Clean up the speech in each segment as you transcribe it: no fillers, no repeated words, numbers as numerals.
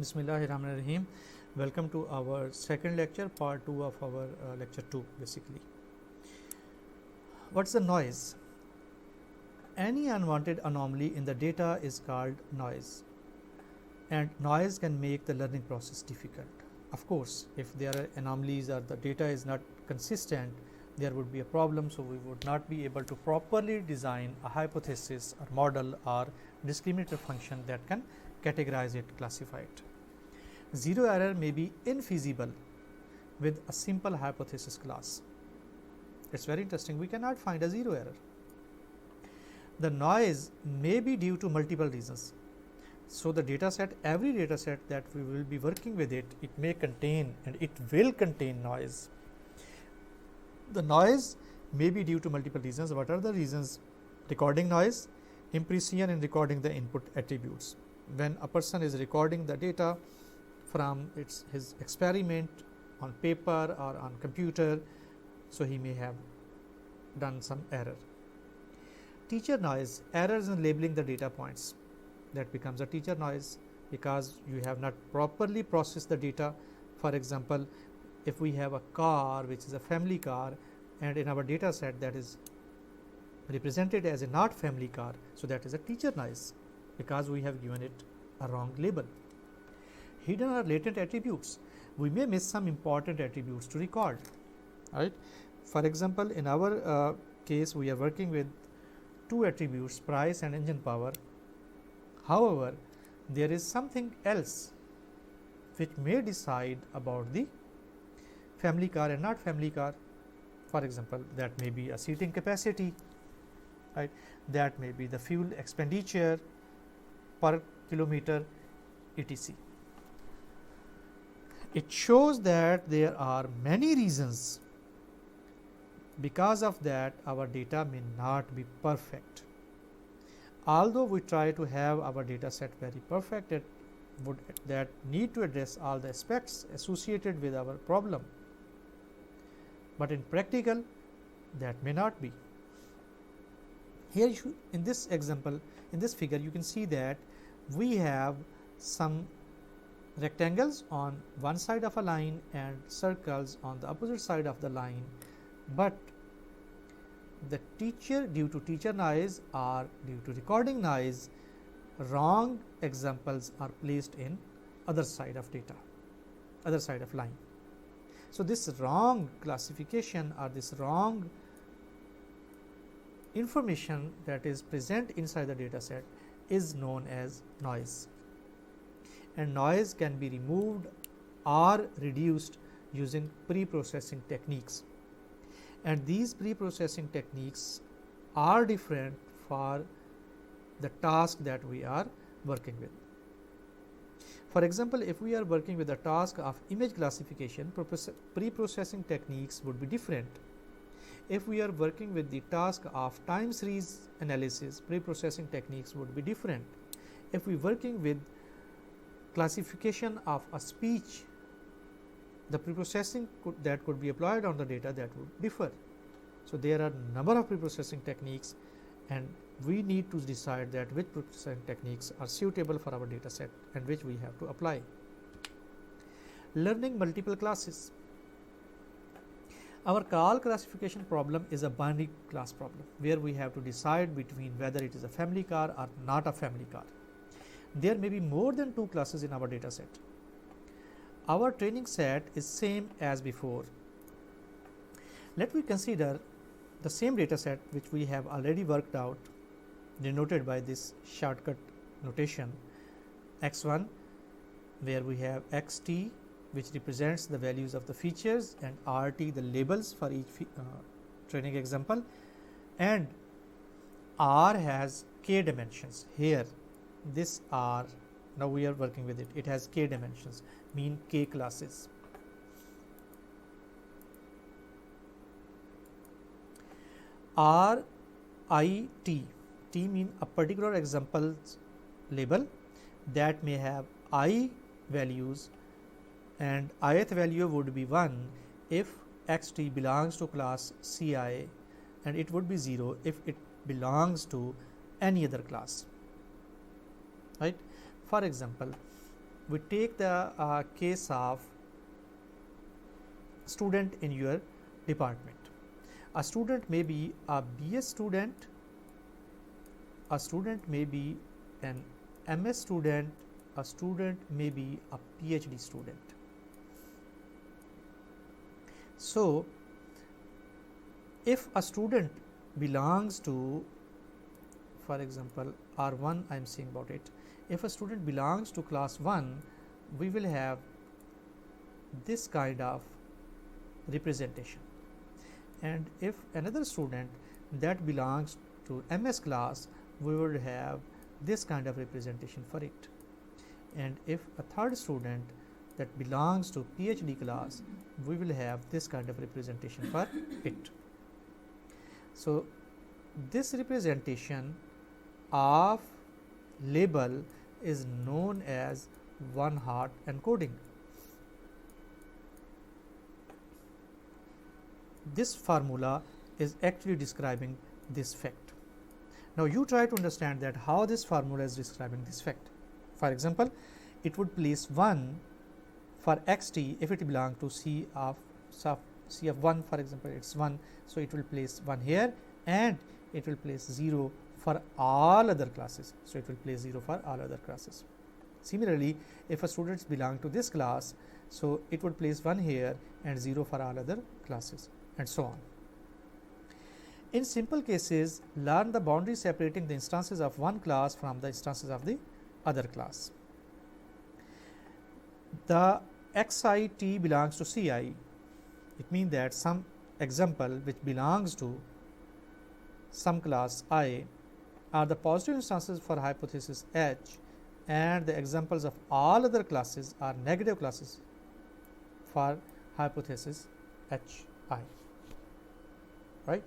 Bismillahirrahmanirrahim. Welcome to our second lecture, part 2 of our lecture 2 basically. What's the noise? Any unwanted anomaly in the data is called noise, and noise can make the learning process difficult. Of course, if there are anomalies or the data is not consistent, there would be a problem, so we would not be able to properly design a hypothesis or model or discriminator function that can categorize it, classify it. Zero error may be infeasible with a simple hypothesis class. It's very interesting, we cannot find a zero error. The noise may be due to multiple reasons. So, the data set, every data set that we will be working with it may contain and it will contain noise. The noise may be due to multiple reasons. What are the reasons? Recording noise, imprecision in recording the input attributes. When a person is recording the data from his experiment on paper or on computer, so he may have done some error. Teacher noise, errors in labeling the data points, that becomes a teacher noise because you have not properly processed the data. For example, if we have a car which is a family car and in our data set that is represented as a not family car, so that is a teacher noise because we have given it a wrong label. Hidden or latent attributes, we may miss some important attributes to record, right. For example, in our case we are working with two attributes, price and engine power. However, there is something else which may decide about the family car and not family car. For example, that may be a seating capacity, right, that may be the fuel expenditure per kilometer, etc. It shows that there are many reasons. Because of that, our data may not be perfect. Although we try to have our data set very perfect, that need to address all the aspects associated with our problem, but in practical that may not be. Here in this example, in this figure, you can see that we have some rectangles on one side of a line and circles on the opposite side of the line, but the teacher, due to teacher noise or due to recording noise, wrong examples are placed in other side of data, other side of line. So, this wrong classification or this wrong information that is present inside the data set is known as noise, and noise can be removed or reduced using pre-processing techniques, and these pre-processing techniques are different for the task that we are working with. For example, if we are working with the task of image classification, pre-processing techniques would be different. If we are working with the task of time series analysis, pre-processing techniques would be different. If we are working with classification of a speech, the pre-processing that could be applied on the data, that would differ. So, there are number of pre-processing techniques and we need to decide that which pre-processing techniques are suitable for our data set and which we have to apply. Learning multiple classes. Our call classification problem is a binary class problem where we have to decide between whether it is a family car or not a family car. There may be more than two classes in our data set. Our training set is same as before. Let me consider the same data set which we have already worked out, denoted by this shortcut notation x1, where we have xt which represents the values of the features and rt the labels for each training example, and r has k dimensions. Here this r, now we are working with it, it has k dimensions, mean k classes. R I T, T mean a particular examples label that may have I values, and ith value would be 1 if x t belongs to class C I, and it would be 0 if it belongs to any other class, right. For example, we take the case of student in your department. A student may be a BS student, a student may be an MS student, a student may be a PhD student. So, if a student belongs to, for example, R1, I am saying about it, if a student belongs to class 1, we will have this kind of representation, and if another student that belongs to MS class, we would have this kind of representation for it, and if a third student that belongs to PhD class, we will have this kind of representation for it. So, this representation of label is known as one-hot encoding. This formula is actually describing this fact. Now, you try to understand that how this formula is describing this fact. For example, it would place 1 for xt if it belongs to C of 1, for example, it is 1. So, it will place 1 here, and it will place 0 for all other classes. So, it will place 0 for all other classes. Similarly, if a student belongs to this class, so it would place 1 here and 0 for all other classes, and so on. In simple cases, learn the boundary separating the instances of one class from the instances of the other class. The xi belongs to ci. It means that some example which belongs to some class I are the positive instances for hypothesis H, and the examples of all other classes are negative classes for hypothesis Hi. Right?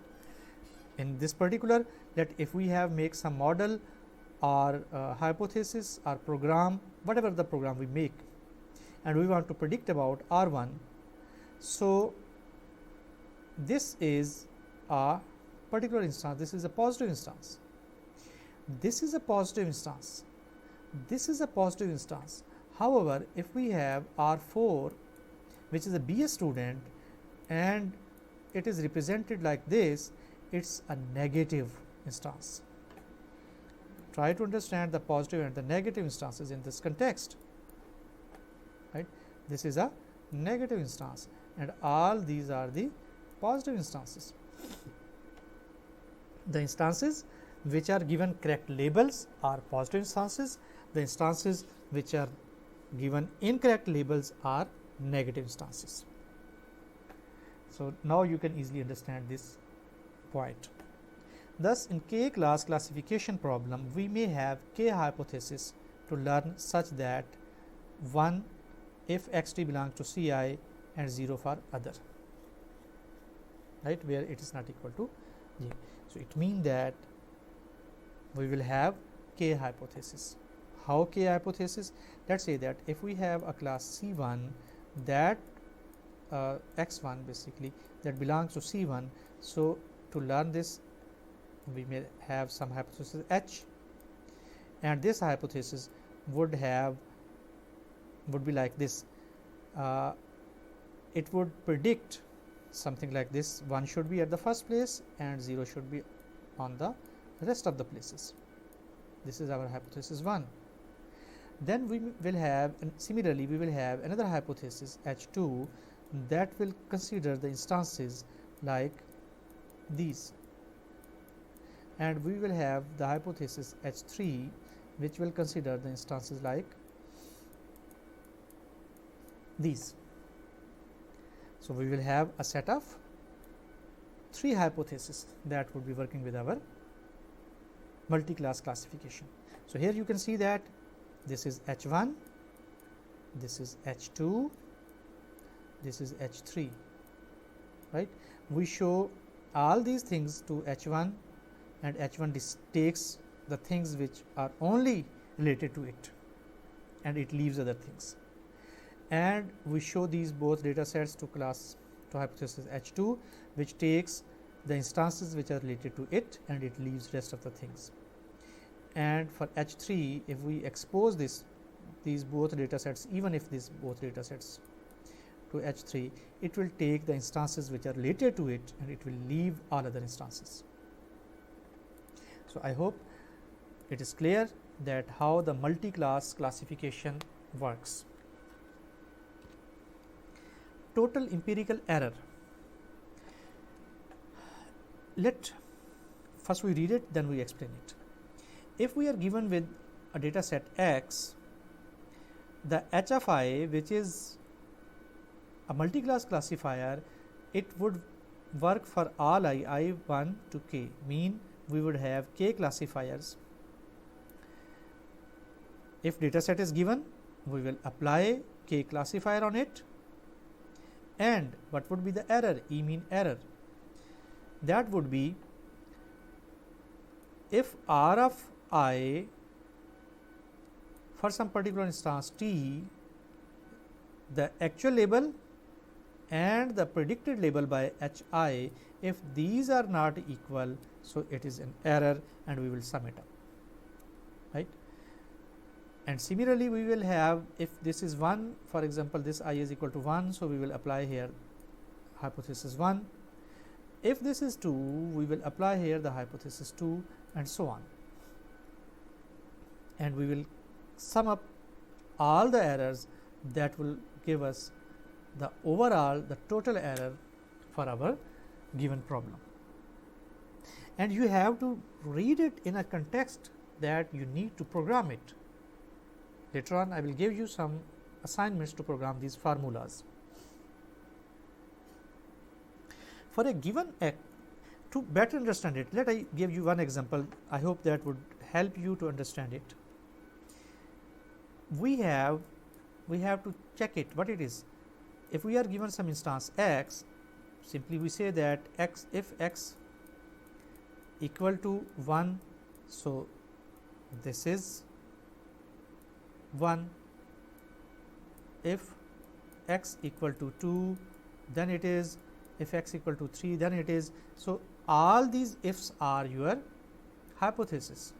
In this particular, that if we have make some model or hypothesis or program, whatever the program we make, and we want to predict about R1, so this is a particular instance, this is a positive instance, this is a positive instance, this is a positive instance. However, if we have R4, which is a BS student, and it is represented like this, it's a negative instance. Try to understand the positive and the negative instances in this context. Right? This is a negative instance, and all these are the positive instances. The instances which are given correct labels are positive instances. The instances which are given incorrect labels are negative instances. So, now you can easily understand this point. Thus, in K class classification problem, we may have K hypothesis to learn such that 1 if xt belongs to Ci and 0 for other, right, where it is not equal to J. So, it means that we will have K hypothesis. How K hypothesis? Let us say that if we have a class C1 that x1 basically that belongs to C1, so to learn this we may have some hypothesis H, and this hypothesis would be like this. It would predict something like this: 1 should be at the first place and 0 should be on the rest of the places. This is our hypothesis 1. Then we will have, and similarly we will have another hypothesis H2 that will consider the instances like these, and we will have the hypothesis H3 which will consider the instances like these. So, we will have a set of 3 hypotheses that would be working with our multi-class classification. So, here you can see that this is H1, this is H2, this is H3, right. We show all these things to H1, and H1 takes the things which are only related to it, and it leaves other things. And we show these both data sets to hypothesis H2, which takes the instances which are related to it and it leaves rest of the things. And for H3, if we expose this these both data sets, even if these both data sets to H3, it will take the instances which are related to it and it will leave all other instances. So, I hope it is clear that how the multi-class classification works. Total empirical error. First we read it, then we explain it. If we are given with a data set X, the H of I, which is a multi-class classifier, it would work for all I1 to k, mean we would have k classifiers. If data set is given, we will apply k classifier on it. And what would be the error, E mean error? That would be if R of I for some particular instance T, the actual label and the predicted label by Hi, if these are not equal, so it is an error and we will sum it up, right. And similarly, we will have, if this is 1, for example, this I is equal to 1, so we will apply here hypothesis 1. If this is 2, we will apply here the hypothesis 2 and so on. And we will sum up all the errors that will give us the overall, the total error for our given problem. And you have to read it in a context that you need to program it. Later on, I will give you some assignments to program these formulas. For a given X, to better understand it, let I give you one example. I hope that would help you to understand it. We have to check it, what it is. If we are given some instance X, simply we say that X, if X equal to 1, so this is 1. If X equal to 2, then it is. If X equal to 3, then it is. So, all these ifs are your hypothesis.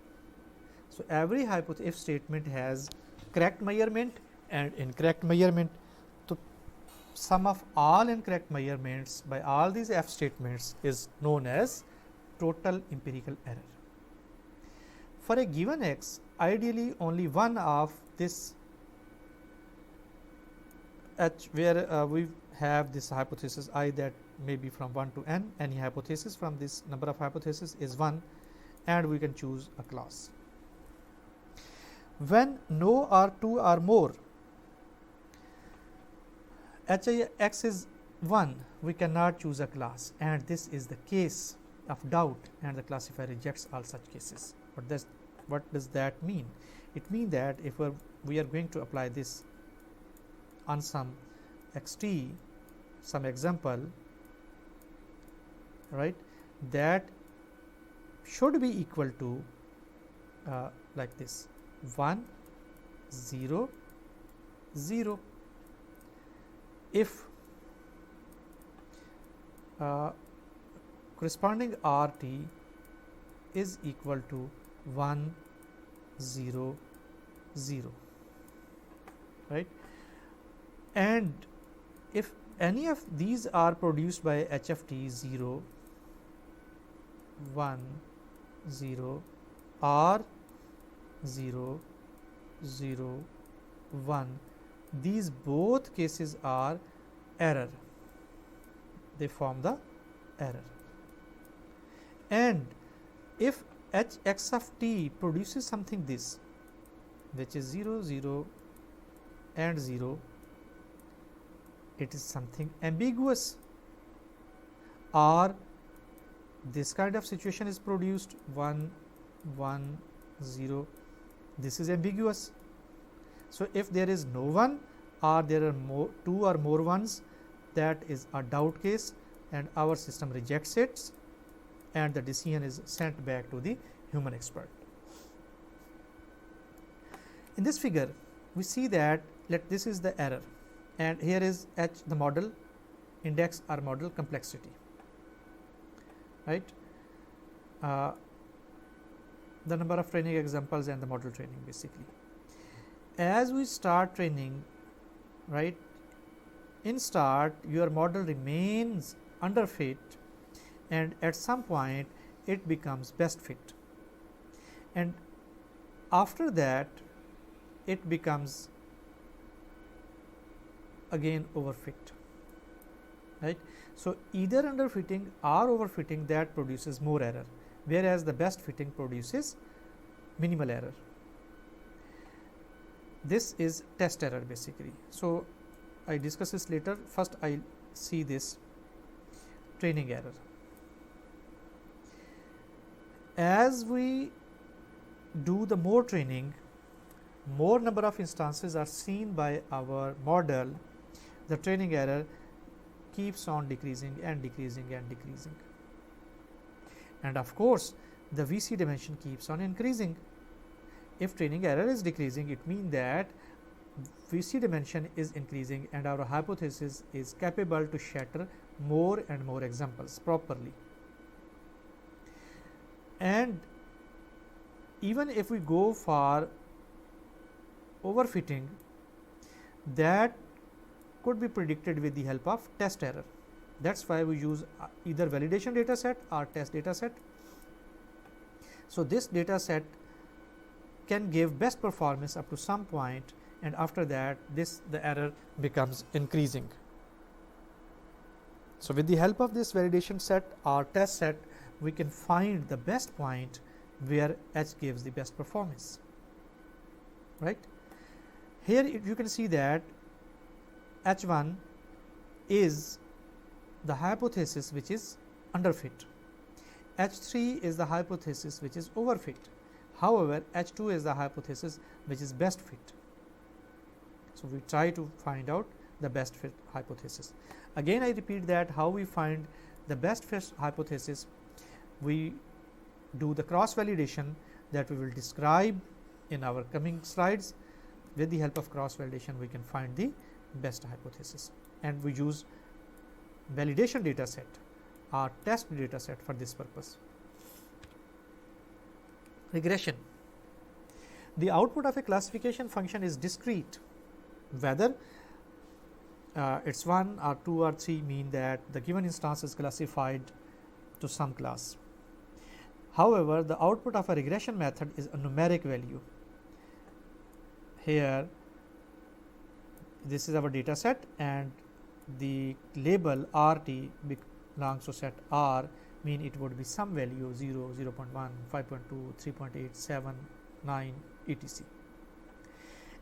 So, every if statement has correct measurement and incorrect measurement. So, sum of all incorrect measurements by all these F statements is known as total empirical error. For a given X, ideally only one of this H, where we have this hypothesis I that may be from 1 to n, any hypothesis from this number of hypotheses is 1, and we can choose a class. When no or 2 or more, X is 1, we cannot choose a class, and this is the case of doubt, and the classifier rejects all such cases. What does that mean? It means that if we are going to apply this on some xt, some example, right, that should be equal to like this 1 0 0. If corresponding RT is equal to 1 0 0, right, and if any of these are produced by HFT 0 1 0 or 0 0 1, these both cases are error, they form the error. And if Hx of t produces something this, which is 0 0 and 0, it is something ambiguous, or this kind of situation is produced 1 1 0, this is ambiguous. So, if there is no one or there are two or more ones, that is a doubt case and our system rejects it, and the decision is sent back to the human expert. In this figure, we see that this is the error, and here is H, the model index or model complexity, right, the number of training examples and the model training basically. as we start training, right, in start your model remains under fit, and at some point it becomes best fit, and after that it becomes again overfit, right. So, either underfitting or overfitting that produces more error, whereas the best fitting produces minimal error. This is test error basically. So, I discuss this later. First, I see this training error. As we do the more training, more number of instances are seen by our model, the training error keeps on decreasing and decreasing and decreasing. And of course, the VC dimension keeps on increasing. If training error is decreasing, it means that VC dimension is increasing and our hypothesis is capable to shatter more and more examples properly. And even if we go for overfitting, that could be predicted with the help of test error. That is why we use either validation data set or test data set. So, this data set can give best performance up to some point, and after that the error becomes increasing. So, with the help of this validation set or test set, we can find the best point where H gives the best performance, right. Here you can see that H1 is the hypothesis which is underfit, H3 is the hypothesis which is overfit, however, H2 is the hypothesis which is best fit. So, we try to find out the best fit hypothesis. Again I repeat that how we find the best fit hypothesis, we do the cross validation that we will describe in our coming slides. With the help of cross validation we can find the best hypothesis, and we use validation data set or test data set for this purpose. Regression. The output of a classification function is discrete, whether it is 1 or 2 or 3 mean that the given instance is classified to some class. However, the output of a regression method is a numeric value. Here this is our data set and the label RT belongs to set R, mean it would be some value 0, 0.1, 5.2, 3.8, 7, 9, etc.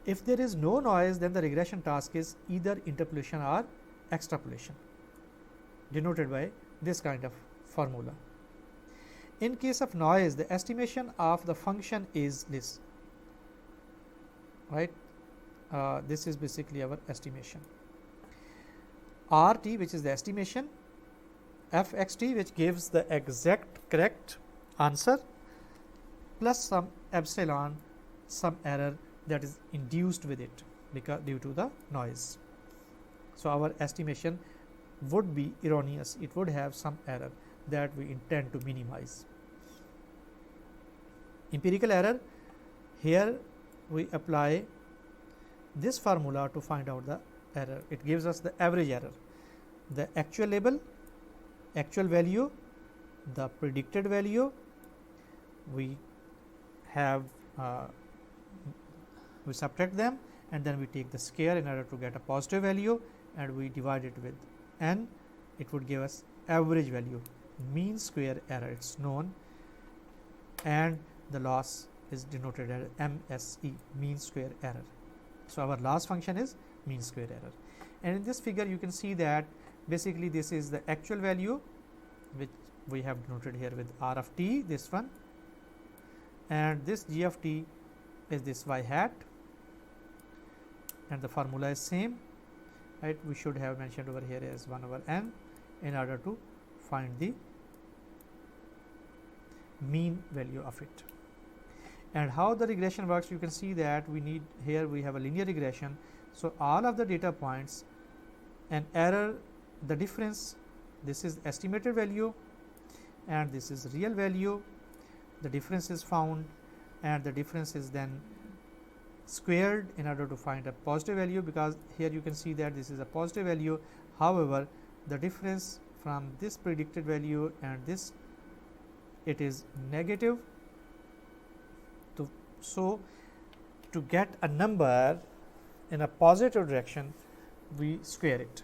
If there is no noise, then the regression task is either interpolation or extrapolation, denoted by this kind of formula. In case of noise, the estimation of the function is this, right. This is basically our estimation. RT, which is the estimation, FXT, which gives the exact correct answer, plus some epsilon, some error that is induced with it because due to the noise. So, our estimation would be erroneous, it would have some error that we intend to minimize. Empirical error, here we apply this formula to find out the error. It gives us the average error, the actual label, actual value, the predicted value. We have we subtract them and then we take the square in order to get a positive value, and we divide it with n. It would give us average value, mean square error, it is known, and the loss is denoted as MSE, mean square error. So, our loss function is mean square error, and in this figure you can see that basically this is the actual value which we have denoted here with R of t, this one, and this G of t is this y hat, and the formula is same, right. We should have mentioned over here as 1 over n in order to find the mean value of it. And how the regression works, you can see that we need here we have a linear regression. So, all of the data points and error, the difference, this is estimated value and this is real value, the difference is found and the difference is then squared in order to find a positive value, because here you can see that this is a positive value. However, the difference from this predicted value and this, it is negative. So to get a number in a positive direction, we square it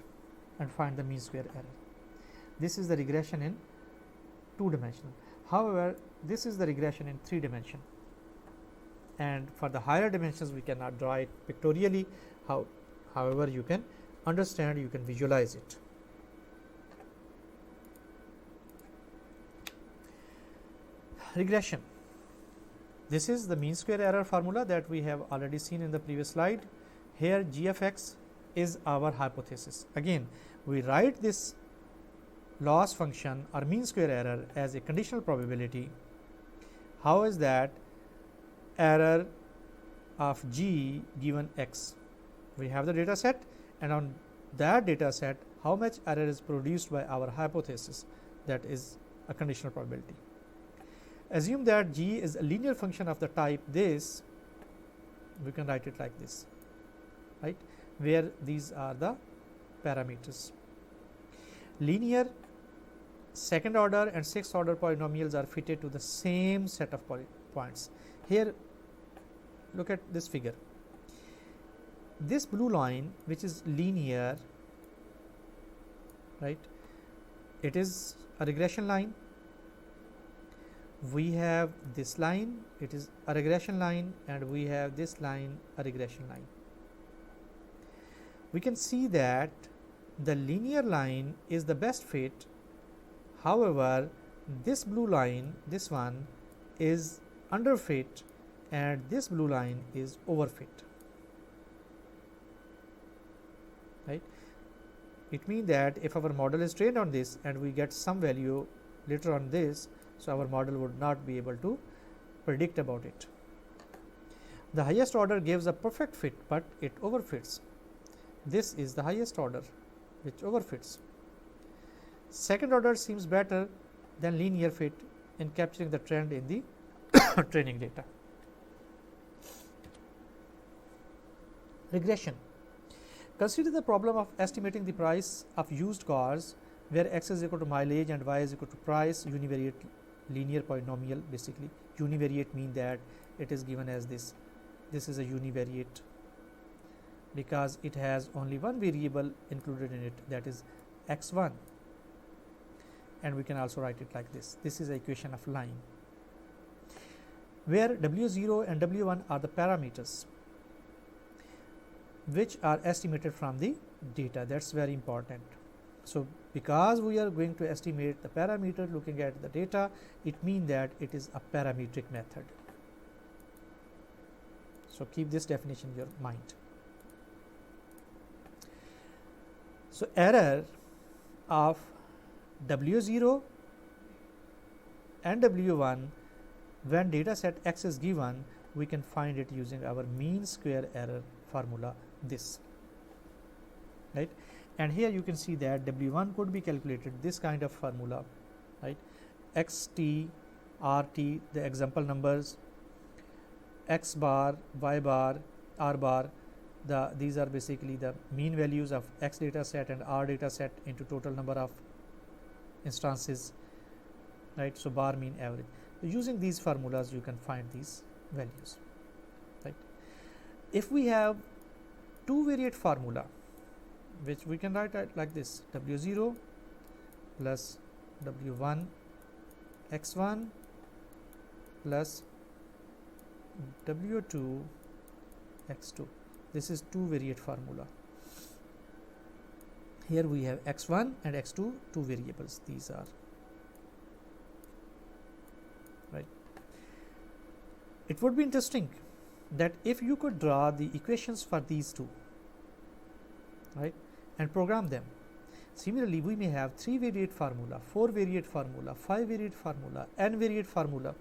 and find the mean square error. This is the regression in 2 dimensional. However, this is the regression in 3 dimension, and for the higher dimensions we cannot draw it pictorially. However, you can understand, you can visualize it. Regression. This is the mean square error formula that we have already seen in the previous slide. Here g of x is our hypothesis. Again, we write this loss function or mean square error as a conditional probability. How is that? Error of g given x. We have the data set, and on that data set how much error is produced by our hypothesis, that is a conditional probability. Assume that g is a linear function of the type this, we can write it like this, right, where these are the parameters. Linear second order and sixth order polynomials are fitted to the same set of points. Here look at this figure. This blue line, which is linear, right, it is a regression line. We have this line, it is a regression line, and we have this line, a regression line. We can see that the linear line is the best fit. However, this blue line, this one, is underfit, and this blue line is overfit, right. It means that if our model is trained on this and we get some value later on this, so our model would not be able to predict about it. The highest order gives a perfect fit, but it overfits. This is the highest order which overfits. Second order seems better than linear fit in capturing the trend in the training data. Regression. Consider the problem of estimating the price of used cars where x is equal to mileage and y is equal to price, univariate linear polynomial. Basically, univariate mean that it is given as this. This is a univariate because it has only one variable included in it, that is x1, and we can also write it like this. This is the equation of line where w0 and w1 are the parameters which are estimated from the data. That's very important. So, because we are going to estimate the parameter looking at the data, it means that it is a parametric method. So, keep this definition in your mind. So, error of W0 and W1 when data set X is given, we can find it using our mean square error formula, this, right. And here you can see that W1 could be calculated this kind of formula, right, xt, rt, the example numbers, x bar, y bar, r bar, these are basically the mean values of x data set and r data set into total number of instances, right. So, bar mean average. So, using these formulas you can find these values, right. If we have two variate formula, which we can write like this, W0 plus W1 x1 plus W2 x2. This is two variate formula. Here we have x1 and x2, two variables, these are, right. It would be interesting that if you could draw the equations for these two, right, and program them. Similarly, we may have 3 variate formula, 4 variate formula, 5 variate formula, n variate formula.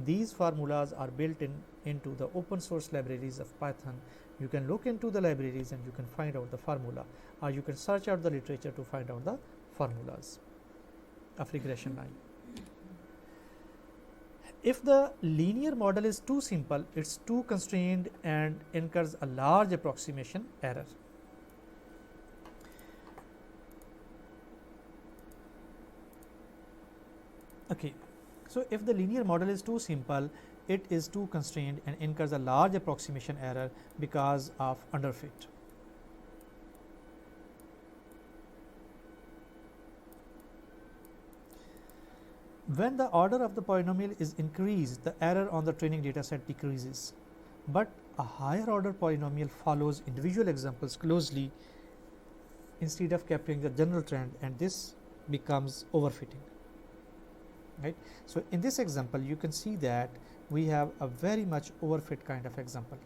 These formulas are built into the open source libraries of Python. You can look into the libraries and you can find out the formula, or you can search out the literature to find out the formulas of regression line. If the linear model is too simple, it's too constrained and incurs a large approximation error. Okay. So, if the linear model is too simple, it is too constrained and incurs a large approximation error because of underfit. When the order of the polynomial is increased, the error on the training data set decreases, but a higher order polynomial follows individual examples closely instead of capturing the general trend, and this becomes overfitting. Right. So, in this example you can see that we have a very much overfit kind of example.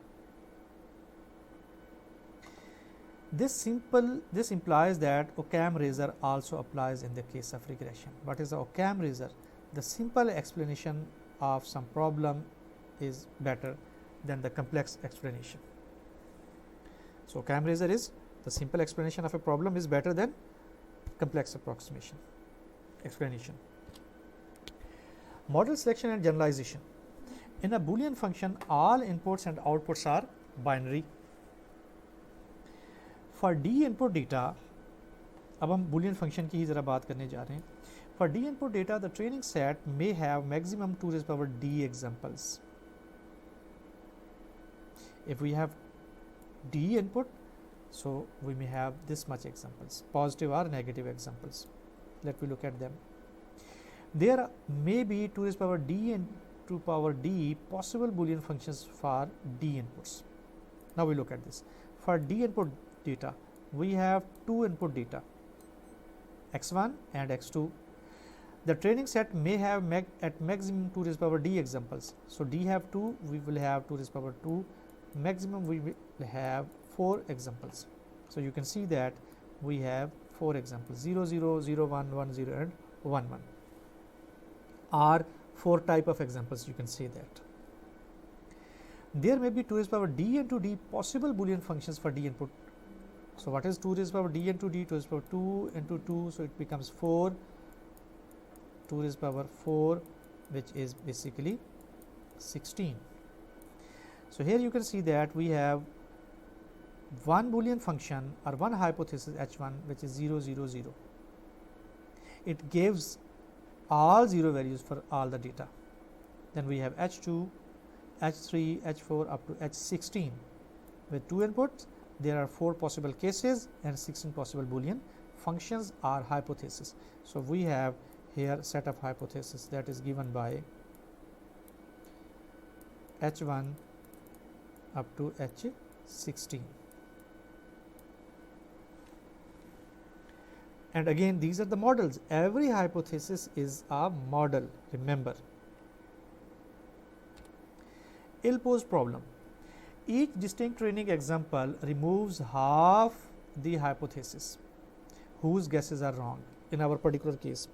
This implies that Occam razor also applies in the case of regression. What is the Occam razor? The simple explanation of some problem is better than the complex explanation. So, Occam razor is the simple explanation of a problem is better than complex explanation. Model selection and generalization. In a Boolean function, all inputs and outputs are binary. For D input data, अब हम Boolean function की ही ज़रा बात करने जा रहे हैं. For D input data, the training set may have maximum 2 raised power D examples. If we have D input, so we may have this much examples, positive or negative examples. Let me look at them. There may be 2 raised power D and 2 power D possible Boolean functions for D inputs. Now we look at this. For D input data, we have 2 input data, x1 and x2. The training set may have at maximum 2 raised power D examples. So, D have 2, we will have 2 raised power 2, maximum we will have 4 examples. So, you can see that we have 4 examples 0 0 0 1 1 0 and 1 1 are 4 type of examples. You can say that there may be 2 raised power D into D possible Boolean functions for D input. So, what is 2 raised power D into D? 2 raised power 2 into 2, so it becomes 4, 2 raised power 4, which is basically 16. So, here you can see that we have one Boolean function or one hypothesis H1, which is 0 0 0. It gives all 0 values for all the data. Then we have H2, H3, H4 up to H16. With 2 inputs, there are 4 possible cases and 16 possible Boolean functions or hypotheses. So, we have here set of hypotheses that is given by H1 up to H16. And again, these are the models. Every hypothesis is a model, remember. Ill-posed problem. Each distinct training example removes half the hypothesis whose guesses are wrong in our particular case.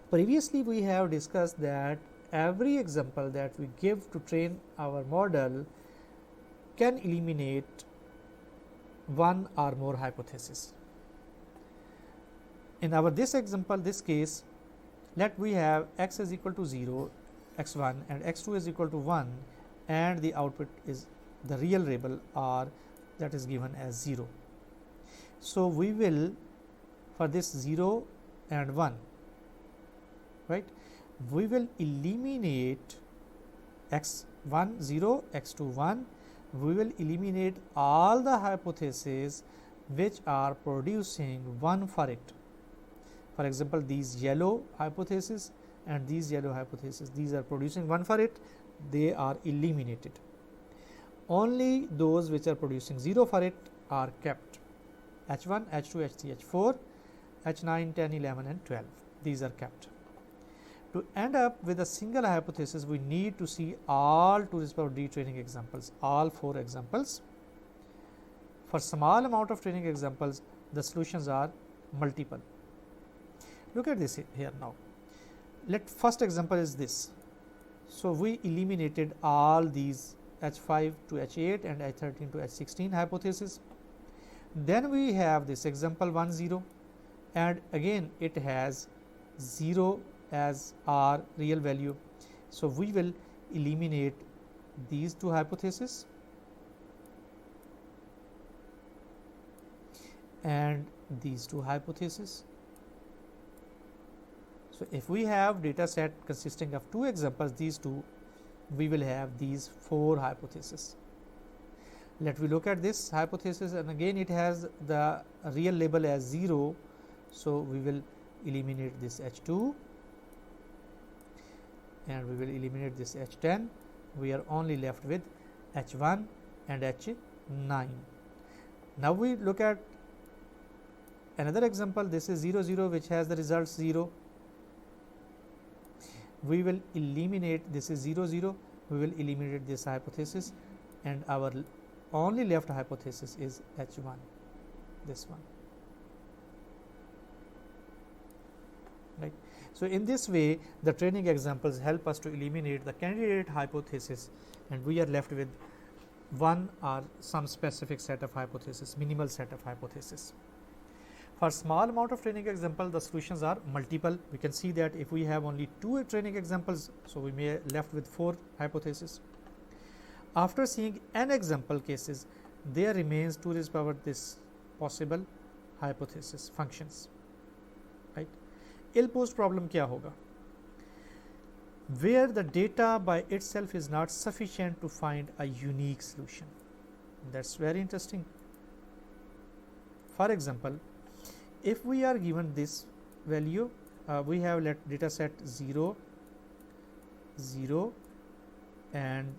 Previously, we have discussed that every example that we give to train our model can eliminate one or more hypotheses. In our this example, this case, let we have x is equal to 0, x1 and x2 is equal to 1, and the output is the real variable r that is given as 0. So, we will for this 0 and 1, right, we will eliminate x1 0, x2 1, we will eliminate all the hypotheses which are producing 1 for it. For example, these yellow hypothesis and these yellow hypotheses, these are producing 1 for it, they are eliminated. Only those which are producing 0 for it are kept. H1, H2, H3, H4, H9, 10, 11 and 12, these are kept. To end up with a single hypothesis, we need to see all 2 raised power D training examples, all 4 examples. For small amount of training examples, the solutions are multiple. Look at this here now. First example is this. So, we eliminated all these H5 to H8 and H13 to H16 hypothesis. Then we have this example 1 0, and again it has 0 as R real value. So we will eliminate these two hypotheses and these two hypotheses. So if we have data set consisting of two examples, these two, we will have these four hypotheses. Let me look at this hypothesis, and again it has the real label as 0. So we will eliminate this H2 and we will eliminate this H10. We are only left with H1 and H9. Now we look at another example. This is 0 0, which has the results 0. We will eliminate, this is 0 0, we will eliminate this hypothesis, and our only left hypothesis is H1, this one, right. So in this way, the training examples help us to eliminate the candidate hypothesis, and we are left with one or some specific set of hypothesis, minimal set of hypothesis. For small amount of training example, the solutions are multiple. We can see that if we have only two training examples, so we may left with four hypotheses. After seeing n example cases, there remains 2 raised power this possible hypothesis functions, right. Ill-posed problem क्या होगा? Where the data by itself is not sufficient to find a unique solution. That's very interesting. For example, if we are given this value, we have let data set 0, 0 and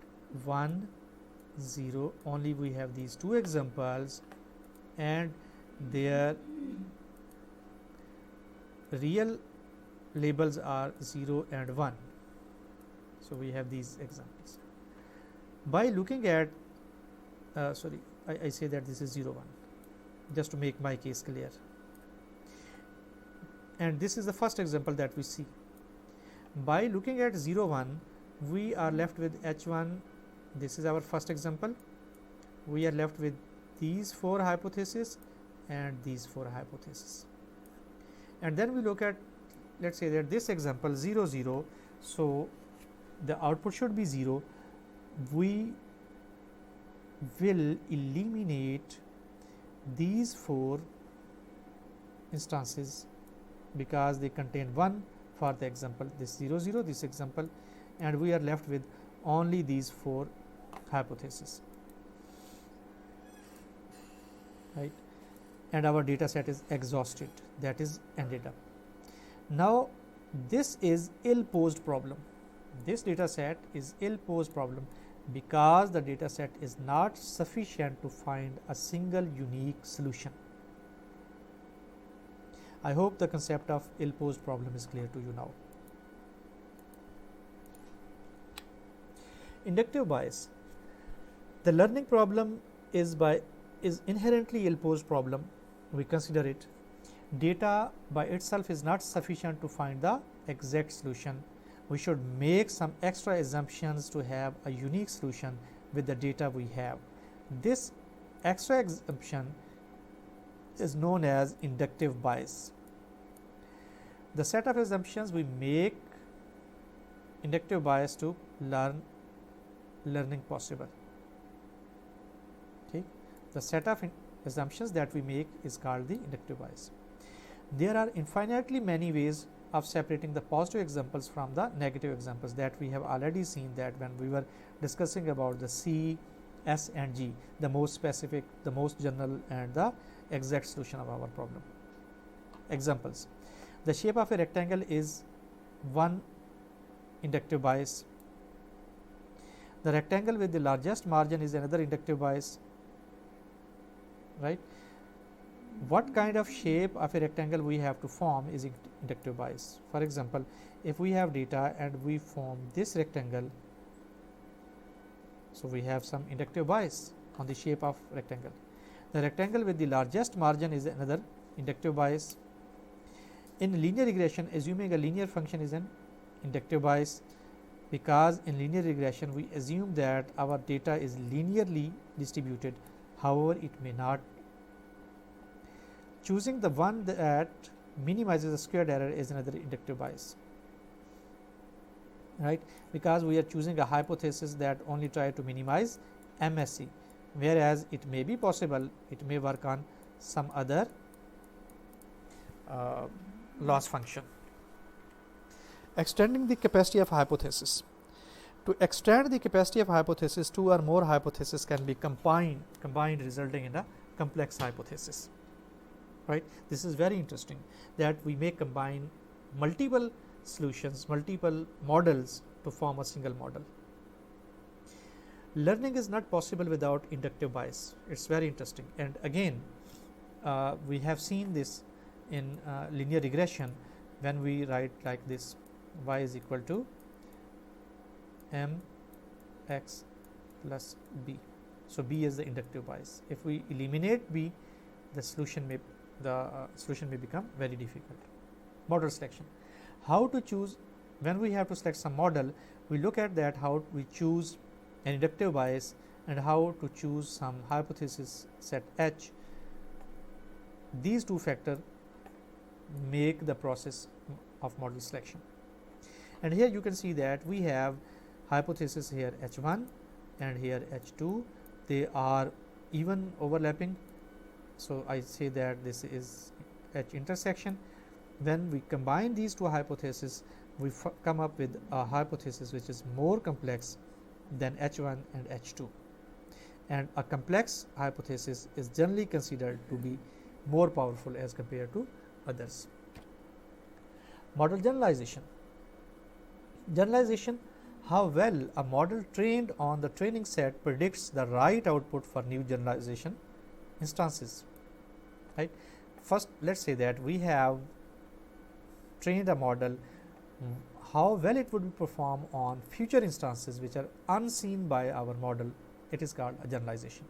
1, 0, only we have these two examples, and their real labels are 0 and 1. So we have these examples. By looking at, I say that this is 0 1, just to make my case clear. And this is the first example that we see. By looking at 0 1, we are left with H1. This is our first example. We are left with these four hypotheses and these four hypotheses. And then we look at, let's say that this example 0 0. So the output should be 0. We will eliminate these four instances because they contain 1 for the example this 0 0, this example, and we are left with only these four hypotheses, right. And our data set is exhausted, that is ended up. Now this is ill-posed problem. This data set is ill-posed problem because the data set is not sufficient to find a single unique solution. I hope the concept of ill-posed problem is clear to you now. Inductive bias. The learning problem is inherently ill-posed problem. We consider it. Data by itself is not sufficient to find the exact solution. We should make some extra assumptions to have a unique solution with the data we have. This extra assumption is known as inductive bias. The set of assumptions we make inductive bias to learning possible. Okay. The set of assumptions that we make is called the inductive bias. There are infinitely many ways of separating the positive examples from the negative examples that we have already seen that when we were discussing about the C, S and G, the most specific, the most general and the exact solution of our problem. Examples. The shape of a rectangle is one inductive bias. The rectangle with the largest margin is another inductive bias, right. What kind of shape of a rectangle we have to form is inductive bias. For example, if we have data and we form this rectangle, so we have some inductive bias on the shape of rectangle. The rectangle with the largest margin is another inductive bias. In linear regression, assuming a linear function is an inductive bias, because in linear regression we assume that our data is linearly distributed, however it may not. Choosing the one that minimizes the squared error is another inductive bias. right, because we are choosing a hypothesis that only try to minimize MSE, whereas it may be possible it may work on some other loss function. Extending the capacity of hypothesis. To extend the capacity of hypothesis, two or more hypotheses can be combined resulting in a complex hypothesis, right. This is very interesting that we may combine multiple solutions, multiple models to form a single model. Learning is not possible without inductive bias. It is very interesting, and again we have seen this in linear regression when we write like this: y is equal to m x plus b. So, b is the inductive bias. If we eliminate b, the solution may become very difficult. Model selection. How to choose? When we have to select some model, we look at that how we choose an inductive bias and how to choose some hypothesis set H. These two factors make the process of model selection. And here you can see that we have hypothesis here H1 and here H2. They are even overlapping. So, I say that this is H intersection. When we combine these two hypotheses, we come up with a hypothesis which is more complex than H1 and H2, and a complex hypothesis is generally considered to be more powerful as compared to others. Model generalization. Generalization: how well a model trained on the training set predicts the right output for new generalization instances, right. First, let us say that we have trained a model, how well it would perform on future instances which are unseen by our model. It is called a generalization.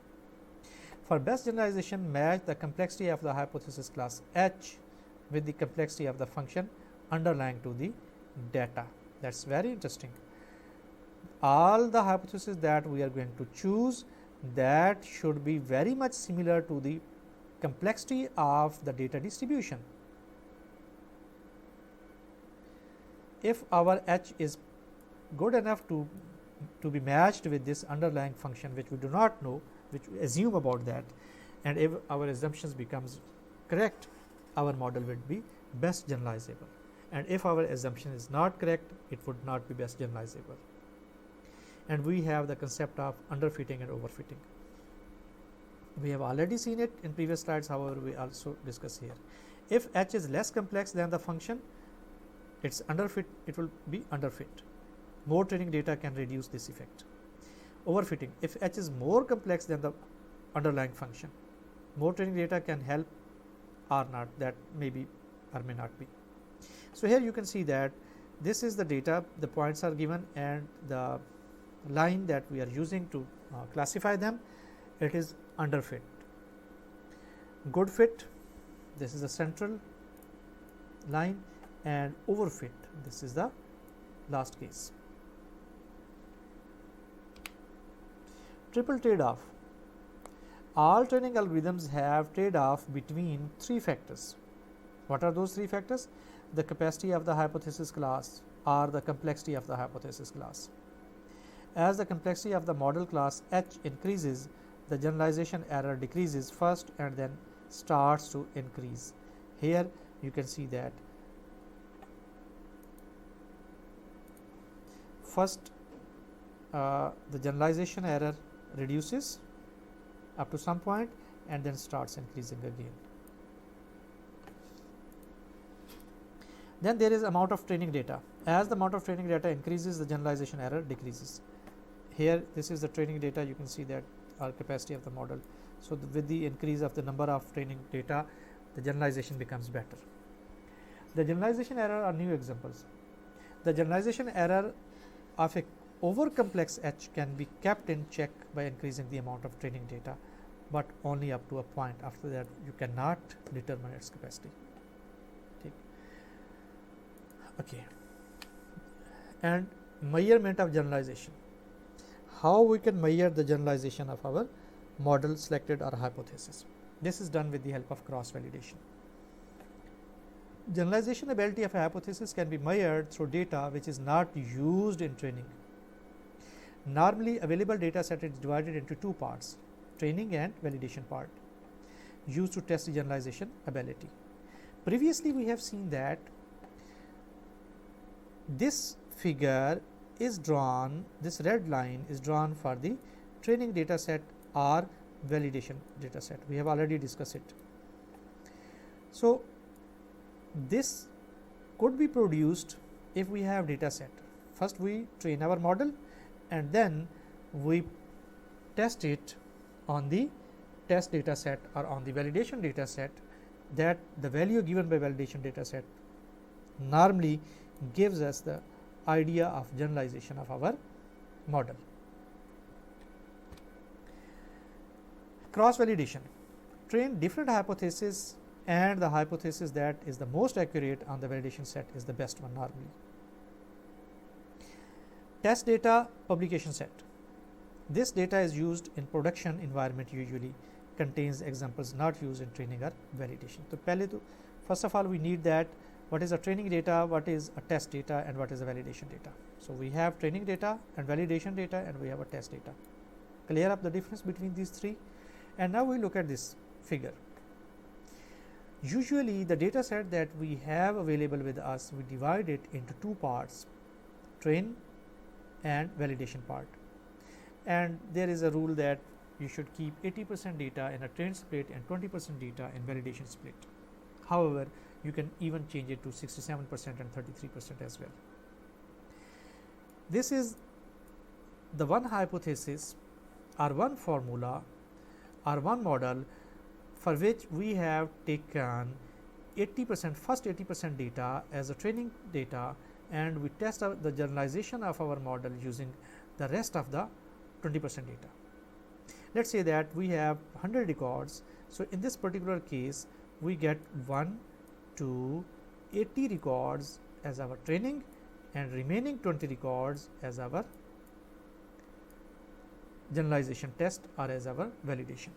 For best generalization, match the complexity of the hypothesis class H with the complexity of the function underlying to the data. That is very interesting. All the hypotheses that we are going to choose, that should be very much similar to the complexity of the data distribution. If our H is good enough to be matched with this underlying function which we do not know, which we assume about that, and if our assumptions becomes correct, our model would be best generalizable, and if our assumption is not correct, it would not be best generalizable. And we have the concept of underfitting and overfitting. We have already seen it in previous slides, however, we also discuss here. If H is less complex than the function, it will be underfit. More training data can reduce this effect. Overfitting: if H is more complex than the underlying function, more training data can help or not, that may be or may not be. So, here you can see that this is the data, the points are given and the line that we are using to classify them, it is underfit. Good fit, this is the central line, and overfit, this is the last case. Triple trade-off. All training algorithms have trade-off between three factors. What are those three factors? The capacity of the hypothesis class or the complexity of the hypothesis class. As the complexity of the model class H increases, the generalization error decreases first and then starts to increase. Here you can see that first the generalization error reduces up to some point and then starts increasing again. Then there is amount of training data. As the amount of training data increases, the generalization error decreases. Here this is the training data, you can see that our capacity of the model. So, with the increase of the number of training data, the generalization becomes better. The generalization error are new examples. The generalization error of a over complex H can be kept in check by increasing the amount of training data, but only up to a point. After that, you cannot determine its capacity. Okay. And measurement of generalization. How we can measure the generalization of our model selected or hypothesis? This is done with the help of cross validation. Generalization ability of a hypothesis can be measured through data which is not used in training. Normally, available data set is divided into two parts, training and validation part, used to test generalization ability. Previously, we have seen that this figure is drawn, this red line is drawn for the training data set or validation data set. We have already discussed it. So, this could be produced if we have data set. First, we train our model and then we test it on the test data set or on the validation data set, that the value given by validation data set normally gives us the idea of generalization of our model. Cross validation: train different hypotheses and the hypothesis that is the most accurate on the validation set is the best one normally. Test data publication set: this data is used in production environment, usually contains examples not used in training or validation. So, first of all, we need that what is a training data, what is a test data, and what is a validation data. So, we have training data and validation data, and we have a test data. Clear up the difference between these three, and now we look at this figure. Usually, the data set that we have available with us, we divide it into two parts, train and validation part. And there is a rule that you should keep 80% data in a train split and 20% data in validation split. However, you can even change it to 67% and 33% as well. This is the one hypothesis or one formula or one model for which we have taken 80%, first 80% data as a training data, and we test out the generalization of our model using the rest of the 20% data. Let us say that we have 100 records. So, in this particular case, we get 1 to 80 records as our training and remaining 20 records as our generalization test or as our validation.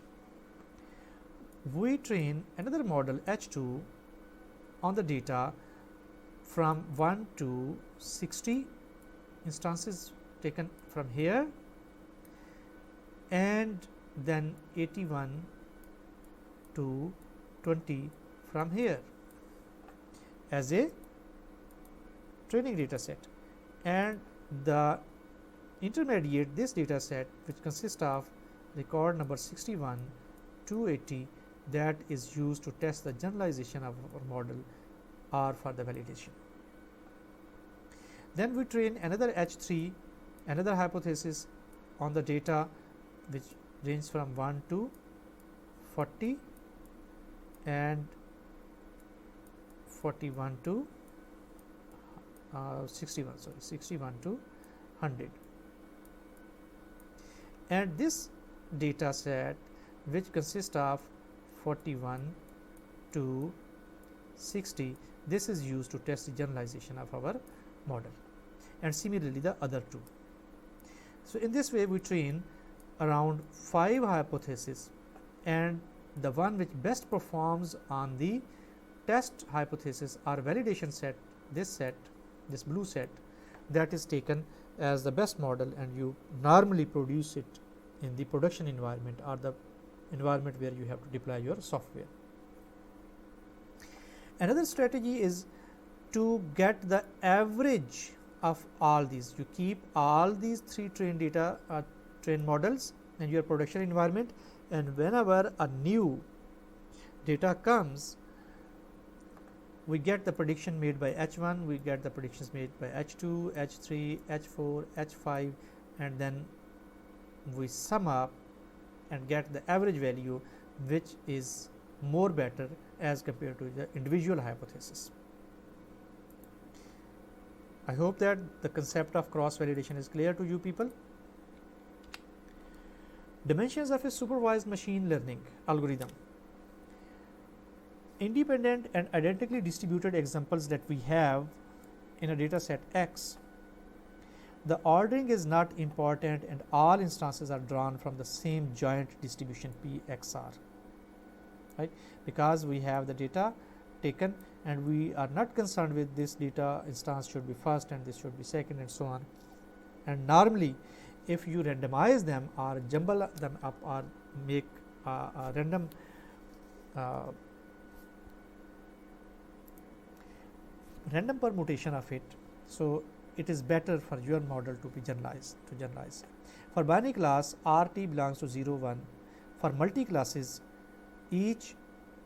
We train another model H2 on the data from 1 to 60 instances taken from here, and then 81 to 20 from here as a training data set, and the intermediate, this data set which consists of record number 61 to 80, that is used to test the generalization of our model or for the validation. Then we train another H3, another hypothesis on the data which range from 1 to 40 and 41 to 61 to 100, and this data set which consists of 41 to 60, this is used to test the generalization of our model, and similarly the other two. So, in this way we train around 5 hypotheses, and the one which best performs on the test hypothesis or validation set, this blue set, that is taken as the best model, and you normally produce it in the production environment or the environment where you have to deploy your software. Another strategy is to get the average of all these. You keep all these 3 train data train models in your production environment, and whenever a new data comes, we get the prediction made by H1, we get the predictions made by H2, H3, H4, H5, and then we sum up and get the average value which is more better as compared to the individual hypothesis. I hope that the concept of cross validation is clear to you people. Dimensions of a supervised machine learning algorithm. Independent and identically distributed examples that we have in a data set X, the ordering is not important and all instances are drawn from the same joint distribution PXR, right? Because we have the data taken, and we are not concerned with this data instance should be first and this should be second and so on. And normally if you randomize them or jumble them up or make a random random permutation of it, so it is better for your model to be generalized. For binary class, RT belongs to 0 1. For multi classes, each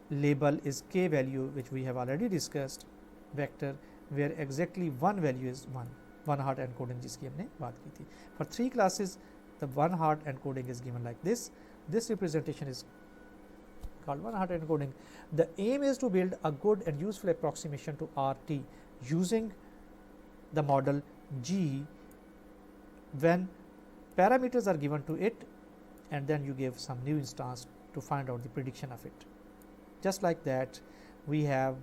label is k value, which we have already discussed, vector, where exactly one value is 1. One hot encoding जिसकी हमने बात की थी. For 3 classes, the one hot encoding is given like this. This representation is called one hot encoding. The aim is to build a good and useful approximation to RT using the model G when parameters are given to it, and then you give some new instance to find out the prediction of it. Just like that, we have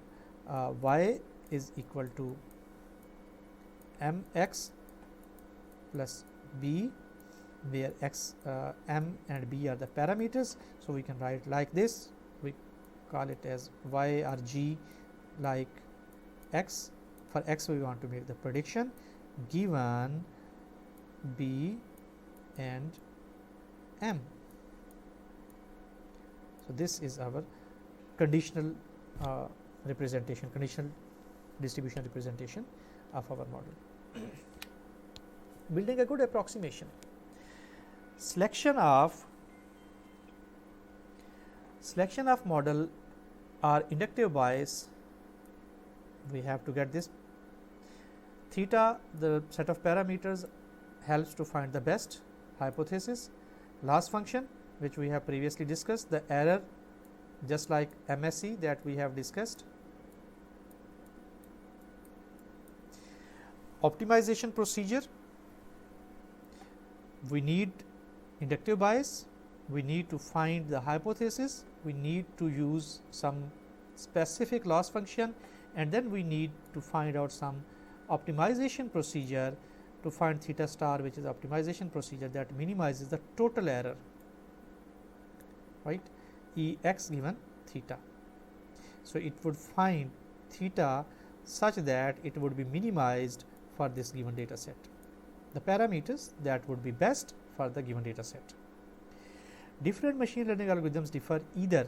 y is equal to mx plus b, where x m and b are the parameters. So we can write like this. We call it as y or g like x. For x we want to make the prediction given b and m. So this is our conditional representation, conditional distribution representation of our model. Building a good approximation. Selection of model or inductive bias, we have to get this. Theta, the set of parameters, helps to find the best hypothesis. Loss function, which we have previously discussed. The error, just like MSE that we have discussed. Optimization procedure, we need inductive bias, we need to find the hypothesis, we need to use some specific loss function, and then we need to find out some optimization procedure to find theta star, which is optimization procedure that minimizes the total error, right, Ex given theta. So it would find theta such that it would be minimized for this given data set, the parameters that would be best for the given data set. Different machine learning algorithms differ either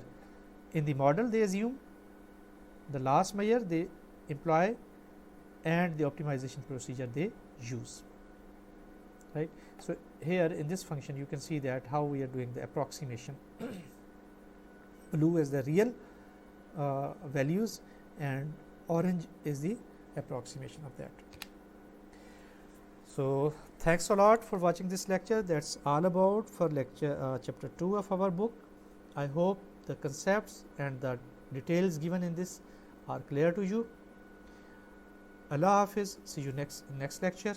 in the model they assume, the loss measure they employ, and the optimization procedure they use, right. So here in this function you can see that how we are doing the approximation. Blue is the real values and orange is the approximation of that. So thanks a lot for watching this lecture. That's all about for lecture chapter 2 of our book. I hope the concepts and the details given in this are clear to you. Allah Hafiz, see you next lecture.